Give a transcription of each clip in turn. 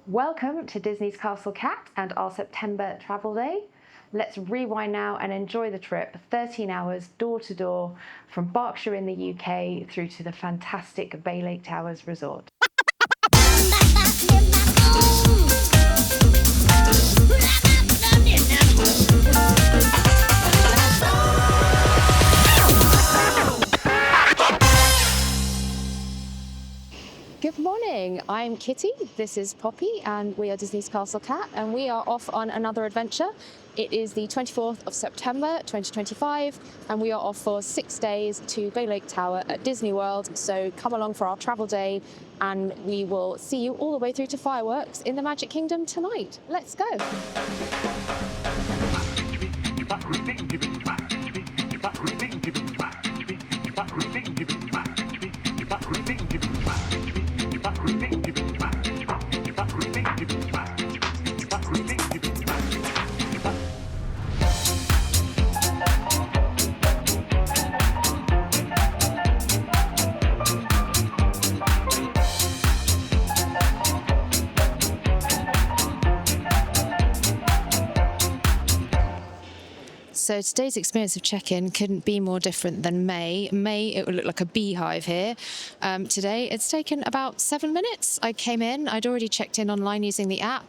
Welcome to Disney's Castle Cat and our September travel day. Let's rewind now and enjoy the trip, 13 hours door to door from Berkshire in the UK through to the fantastic Bay Lake Towers Resort. Good morning, I'm Kitty, this is Poppy, and we are Disney's Castle Cat, and we are off on another adventure. It is the 24th of September 2025, and we are off for 6 days to Bay Lake Tower at Disney World, so come along for our travel day, and we will see you all the way through to fireworks in the Magic Kingdom tonight. Let's go! So today's experience of check-in couldn't be more different than May. It would look like a beehive here. Today, it's taken about 7 minutes. I came in, I'd already checked in online using the app.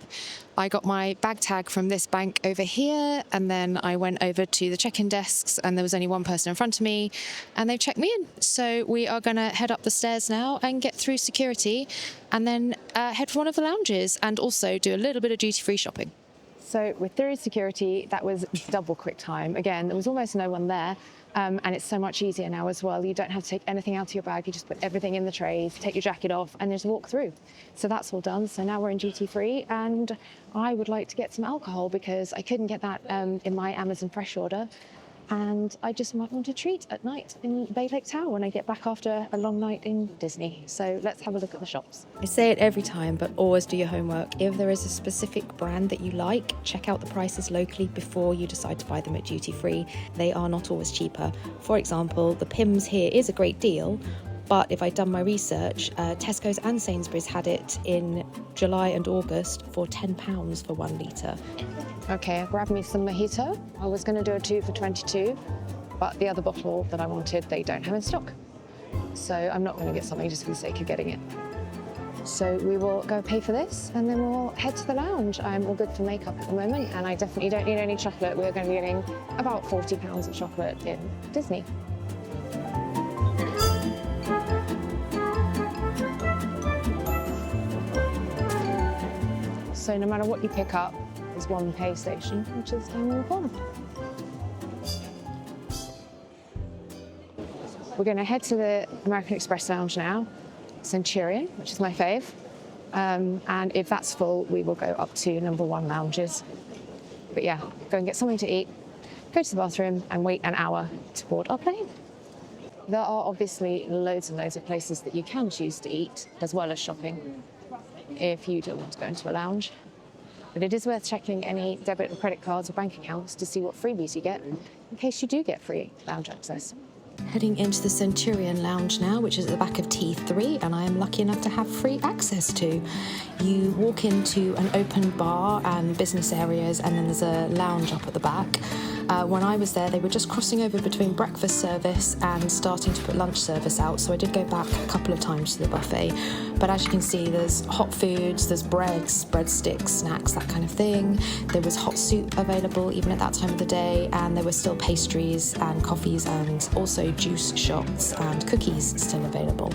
I got my bag tag from this bank over here, and then I went over to the check-in desks, and there was only one person in front of me, and they've checked me in. So we are going to head up the stairs now and get through security, and then head for one of the lounges, and also do a little bit of duty-free shopping. So we're through security. That was double quick time. Again, there was almost no one there. And it's so much easier now as well. You don't have to take anything out of your bag. You just put everything in the trays, take your jacket off, and just walk through. So that's all done. So now we're in duty free, and I would like to get some alcohol because I couldn't get that in my Amazon Fresh order. And I just might want a treat at night in Bay Lake Tower when I get back after a long night in Disney. So let's have a look at the shops. I say it every time, but always do your homework. If there is a specific brand that you like, check out the prices locally before you decide to buy them at duty free. They are not always cheaper. For example, the Pimm's here is a great deal, but if I'd done my research, Tesco's and Sainsbury's had it in July and August for £10 for 1 litre. Okay, I grabbed me some mojito. I was going to do a 2 for $22, but the other bottle that I wanted, they don't have in stock. So I'm not going to get something just for the sake of getting it. So we will go pay for this, and then we'll head to the lounge. I'm all good for makeup at the moment, and I definitely don't need any chocolate. We're going to be getting about £40 of chocolate in Disney. So no matter what you pick up, there's one pay station, which is down in the corner. We're going to head to the American Express Lounge now, Centurion, which is my fave. And if that's full, we will go up to number 1 lounges. But yeah, go and get something to eat, go to the bathroom, and wait an hour to board our plane. There are obviously loads and loads of places that you can choose to eat, as well as shopping, if you don't want to go into a lounge. But it is worth checking any debit or credit cards or bank accounts to see what freebies you get in case you do get free lounge access. Heading into the Centurion Lounge now, which is at the back of T3, and I am lucky enough to have free access to. You walk into an open bar and business areas, and then there's a lounge up at the back. When I was there, they were just crossing over between breakfast service and starting to put lunch service out, so I did go back a couple of times to the buffet. But as you can see, there's hot foods, there's breads, breadsticks, snacks, that kind of thing. There was hot soup available even at that time of the day, and there were still pastries and coffees and also juice shots and cookies still available.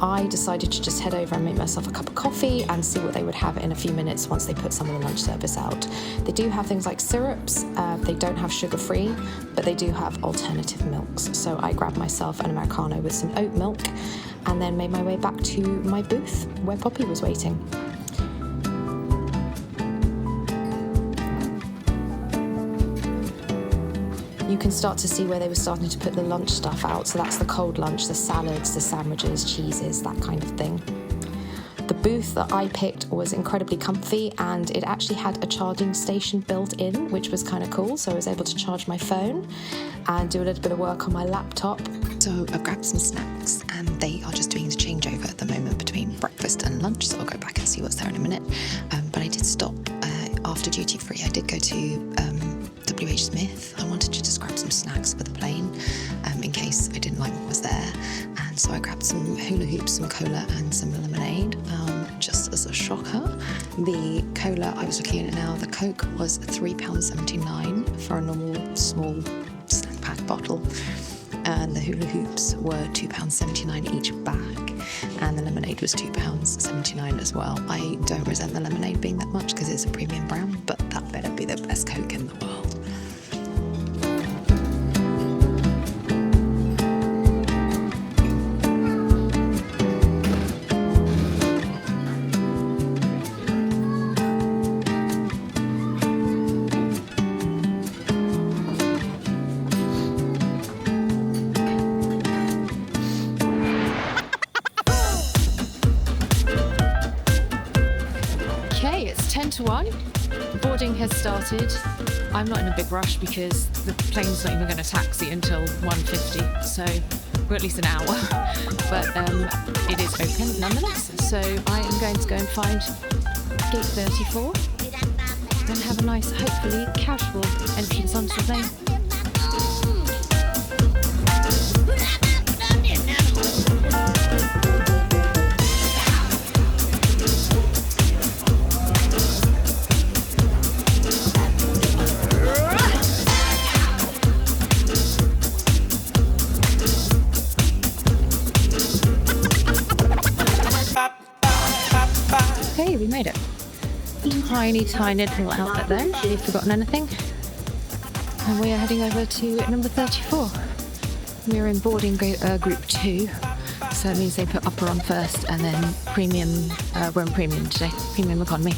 I decided to just head over and make myself a cup of coffee and see what they would have in a few minutes once they put some of the lunch service out. They do have things like syrups, they don't have sugar-free, but they do have alternative milks. So I grabbed myself an Americano with some oat milk and then made my way back to my booth where Poppy was waiting. You can start to see where they were starting to put the lunch stuff out. So that's the cold lunch, the salads, the sandwiches, cheeses, that kind of thing. The booth that I picked was incredibly comfy, and it actually had a charging station built in, which was kind of cool. So I was able to charge my phone and do a little bit of work on my laptop. So I've grabbed some snacks, and they are just doing the changeover at the moment between breakfast and lunch, so I'll go back and see what's there in a minute. But I did stop after duty free. I did go to WH Smith. I wanted to just grab some snacks for the plane in case I didn't like what was there. And so I grabbed some hula hoops, some cola and some lemonade. Just as a shocker, the cola, I was looking at it now, the Coke was £3.79 for a normal small snack pack bottle. And the hula hoops were £2.79 each bag, and the lemonade was £2.79 as well. I don't resent the lemonade being that much because it's a premium brand, but that better be the best Coke in the world. Okay, it's 10 to 1. Boarding has started. I'm not in a big rush because the plane's not even going to taxi until 1:50, so we're at least an hour. But it is open nonetheless, so I am going to go and find gate 34 and have a nice, hopefully casual entrance onto the plane. Okay, we made it. Tiny little outlet there, if you've forgotten anything. And we are heading over to number 34. We're in boarding group 2, so it means they put upper on first and then premium. We're in premium today, premium economy.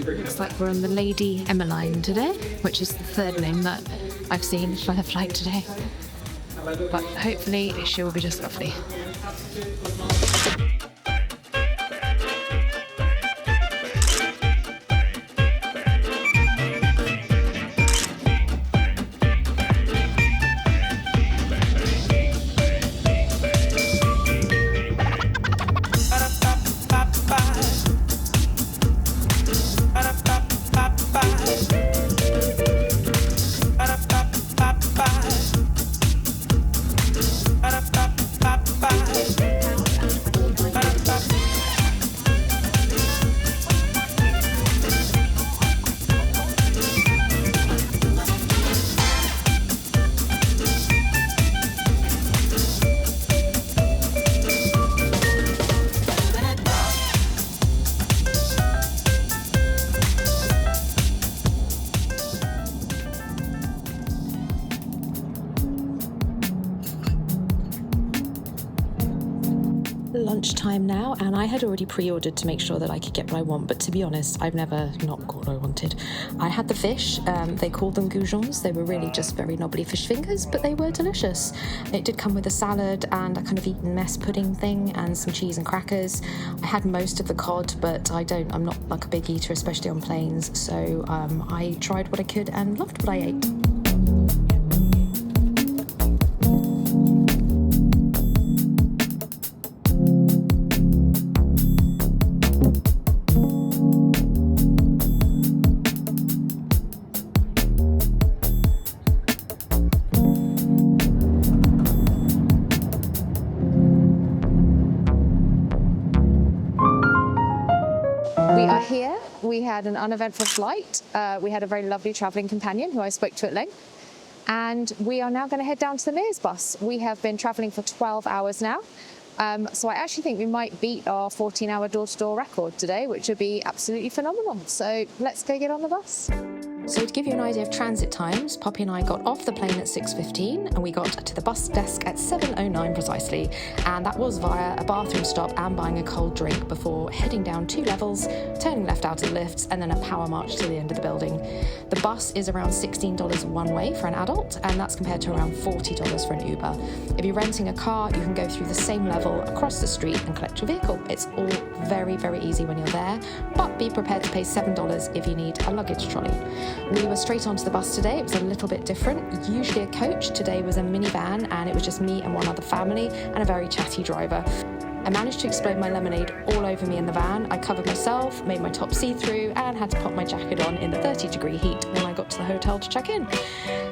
Looks like we're on the Lady Emmeline today, which is the third name that I've seen for the flight today. But hopefully she will be just lovely. Lunchtime now, and I had already pre-ordered to make sure that I could get what I want, but to be honest, I've never not got what I wanted. I had the fish, they called them goujons. They were really just very knobbly fish fingers, but they were delicious. It did come with a salad and a kind of eaten mess pudding thing and some cheese and crackers. I had most of the cod, but I'm not like a big eater, especially on planes, so I tried what I could and loved what I ate. We are here. We had an uneventful flight. We had a very lovely travelling companion who I spoke to at length. And we are now going to head down to the Mears bus. We have been travelling for 12 hours now. So I actually think we might beat our 14-hour door-to-door record today, which would be absolutely phenomenal. So let's go get on the bus. So to give you an idea of transit times, Poppy and I got off the plane at 6:15 and we got to the bus desk at 7:09 precisely, and that was via a bathroom stop and buying a cold drink before heading down 2 levels, turning left out of the lifts, and then a power march to the end of the building. The bus is around $16 one way for an adult, and that's compared to around $40 for an Uber. If you're renting a car, you can go through the same level across the street and collect your vehicle. It's all very, very easy when you're there, but be prepared to pay $7 if you need a luggage trolley. We were straight onto the bus today. It was a little bit different. Usually a coach. Today was a minivan, and it was just me and one other family and a very chatty driver. I managed to explode my lemonade all over me in the van. I covered myself, made my top see-through, and had to pop my jacket on in the 30-degree heat when I got to the hotel to check in.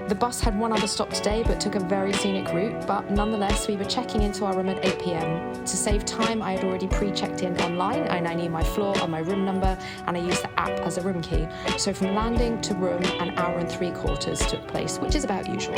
The bus had one other stop today, but took a very scenic route, but nonetheless, we were checking into our room at 8 p.m. To save time, I had already pre-checked in online, and I knew my floor and my room number, and I used the app as a room key. So from landing to room, an hour and 3/4 took place, which is about usual.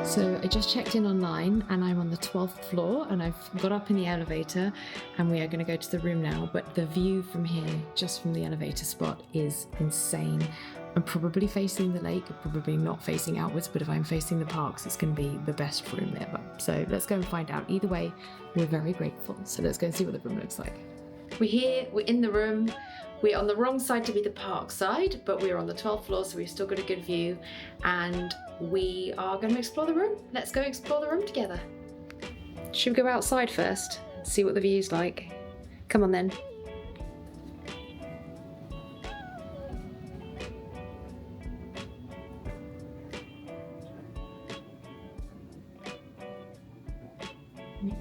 So I just checked in online and I'm on the 12th floor and I've got up in the elevator and we are going to go to the room now, but the view from here, just from the elevator spot, is insane. I'm probably facing the lake, probably not facing outwards, but if I'm facing the parks, it's going to be the best room ever. So let's go and find out. Either way, we're very grateful. So let's go and see what the room looks like. We're here, we're in the room. We're on the wrong side to be the park side, but we're on the 12th floor, so we've still got a good view. And we are going to explore the room. Let's go explore the room together. Should we go outside first? See what the view's like? Come on then.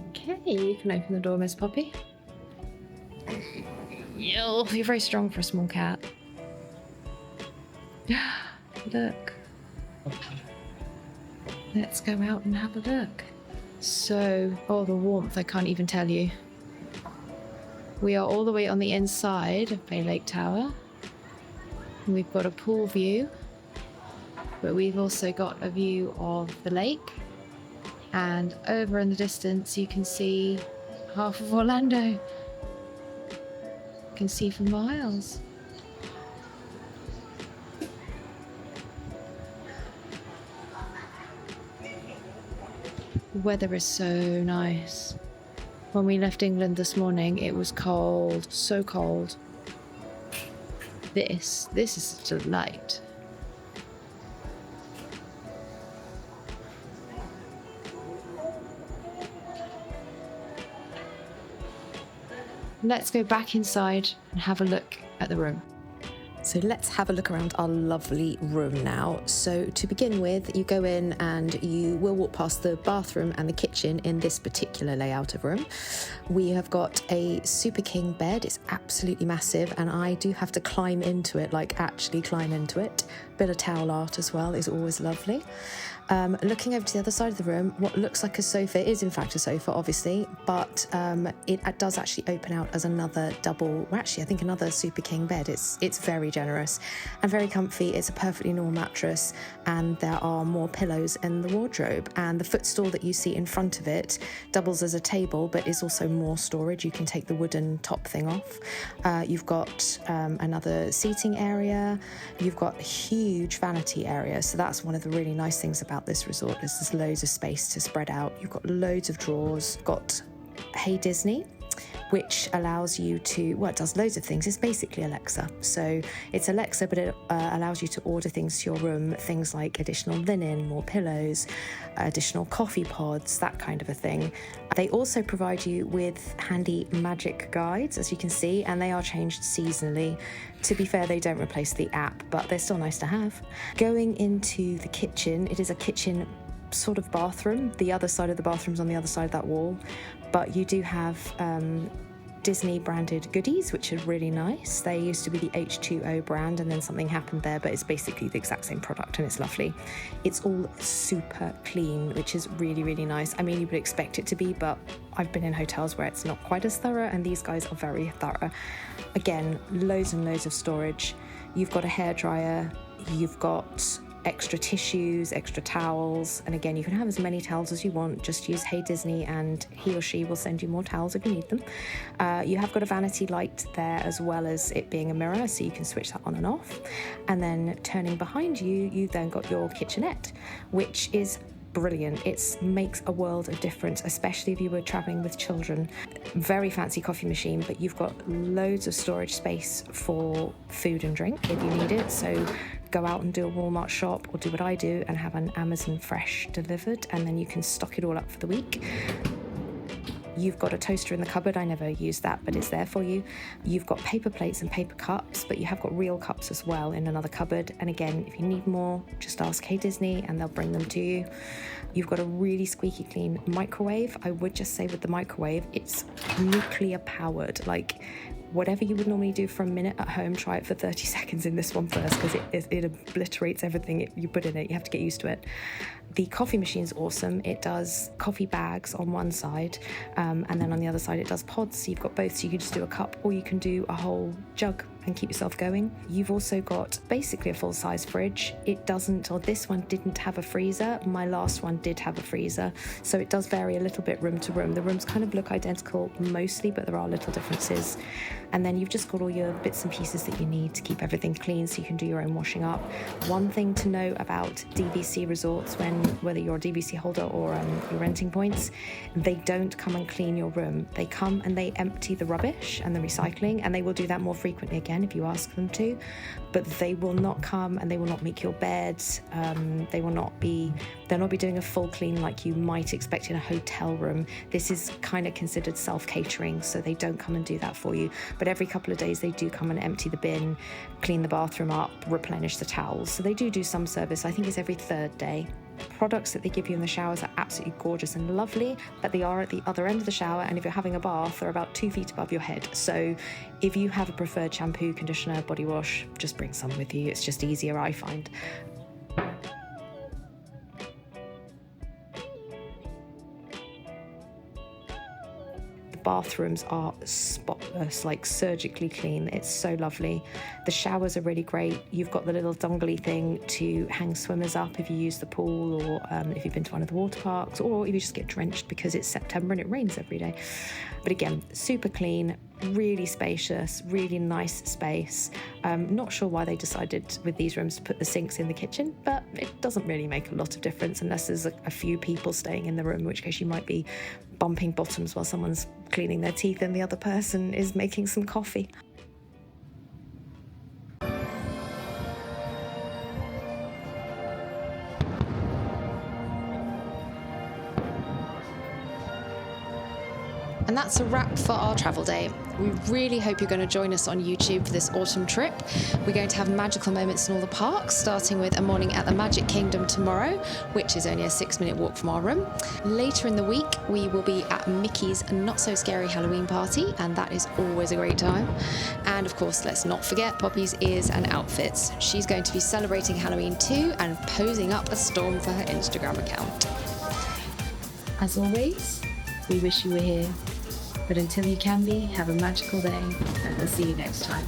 Okay, you can open the door, Miss Poppy. You're very strong for a small cat. Look. Let's go out and have a look. So, oh, the warmth, I can't even tell you. We are all the way on the inside of Bay Lake Tower. We've got a pool view, but we've also got a view of the lake. And over in the distance, you can see half of Orlando. You can see for miles. The weather is so nice. When we left England this morning, it was cold, so cold. This is a delight. Let's go back inside and have a look at the room. So let's have a look around our lovely room now. So to begin with, you go in and you will walk past the bathroom and the kitchen in this particular layout of room. We have got a super king bed. It's absolutely massive and I do have to climb into it, like actually climb into it. Bit of towel art as well is always lovely. Looking over to the other side of the room, what looks like a sofa is in fact a sofa, obviously, but it does actually open out as another double, well, actually I think another super king bed. It's very generous and very comfy. It's a perfectly normal mattress and there are more pillows in the wardrobe, and the footstool that you see in front of it doubles as a table but is also more storage. You can take the wooden top thing off. You've got another seating area. You've got a huge vanity area, so that's one of the really nice things about this resort is there's loads of space to spread out. You've got loads of drawers. Got Hey Disney, which allows you to, well, it does loads of things. It's basically Alexa. So it's Alexa, but it allows you to order things to your room, things like additional linen, more pillows, additional coffee pods, that kind of a thing. They also provide you with handy magic guides, as you can see, and they are changed seasonally. To be fair, they don't replace the app, but they're still nice to have. Going into the kitchen, it is a kitchen sort of bathroom. The other side of the bathroom's on the other side of that wall, but you do have Disney branded goodies, which are really nice. They used to be the H2O brand and then something happened there, but it's basically the exact same product and it's lovely. It's all super clean, which is really, really nice. I mean, you would expect it to be, but I've been in hotels where it's not quite as thorough and these guys are very thorough. Again, loads and loads of storage. You've got a hairdryer, you've got extra tissues, extra towels, and again, you can have as many towels as you want. Just use Hey Disney and he or she will send you more towels if you need them. You have got a vanity light there as well as it being a mirror, so you can switch that on and off. And then turning behind you, you've then got your kitchenette, which is brilliant. It makes a world of difference, especially if you were traveling with children. Very fancy coffee machine, but you've got loads of storage space for food and drink if you need it. So go out and do a Walmart shop or do what I do and have an Amazon Fresh delivered, and then you can stock it all up for the week. You've got a toaster in the cupboard. I never use that, but it's there for you. You've got paper plates and paper cups, but you have got real cups as well in another cupboard. And again, if you need more, just ask Hey Disney and they'll bring them to you. You've got a really squeaky clean microwave. I would just say with the microwave, it's nuclear powered. Like, whatever you would normally do for a minute at home, try it for 30 seconds in this one first, because it obliterates everything you put in it. You have to get used to it. The coffee machine's awesome. It does coffee bags on one side, and then on the other side it does pods. So you've got both, so you can just do a cup or you can do a whole jug and keep yourself going. You've also got basically a full-size fridge. It doesn't, or this one didn't have a freezer. My last one did have a freezer. So it does vary a little bit room to room. The rooms kind of look identical mostly, but there are little differences. And then you've just got all your bits and pieces that you need to keep everything clean so you can do your own washing up. One thing to know about DVC resorts, whether you're a DVC holder or you're renting points, they don't come and clean your room. They come and they empty the rubbish and the recycling, and they will do that more frequently again if you ask them to, but they will not come and they will not make your beds. They'll not be doing a full clean like you might expect in a hotel room. This is kind of considered self-catering, so they don't come and do that for you. But every couple of days they do come and empty the bin, clean the bathroom up, replenish the towels. So they do some service. I think it's every third day. Products that they give you in the showers are absolutely gorgeous and lovely, but they are at the other end of the shower, and if you're having a bath, they're about 2 feet above your head. So if you have a preferred shampoo, conditioner, body wash, just bring some with you. It's just easier, I find. Bathrooms are spotless, like surgically clean. It's so lovely. The showers are really great. You've got the little dongly thing to hang swimmers up if you use the pool, or if you've been to one of the water parks, or if you just get drenched because it's September and it rains every day. But again, super clean, really spacious, really nice space. Not sure why they decided with these rooms to put the sinks in the kitchen, but it doesn't really make a lot of difference unless there's a few people staying in the room, in which case you might be bumping bottoms while someone's cleaning their teeth and the other person is making some coffee. And that's a wrap for our travel day. We really hope you're going to join us on YouTube for this autumn trip. We're going to have magical moments in all the parks, starting with a morning at the Magic Kingdom tomorrow, which is only a 6-minute walk from our room. Later in the week, we will be at Mickey's Not So Scary Halloween party, and that is always a great time. And of course, let's not forget Poppy's ears and outfits. She's going to be celebrating Halloween too and posing up a storm for her Instagram account. As always, we wish you were here. But until you can be, have a magical day, and we'll see you next time.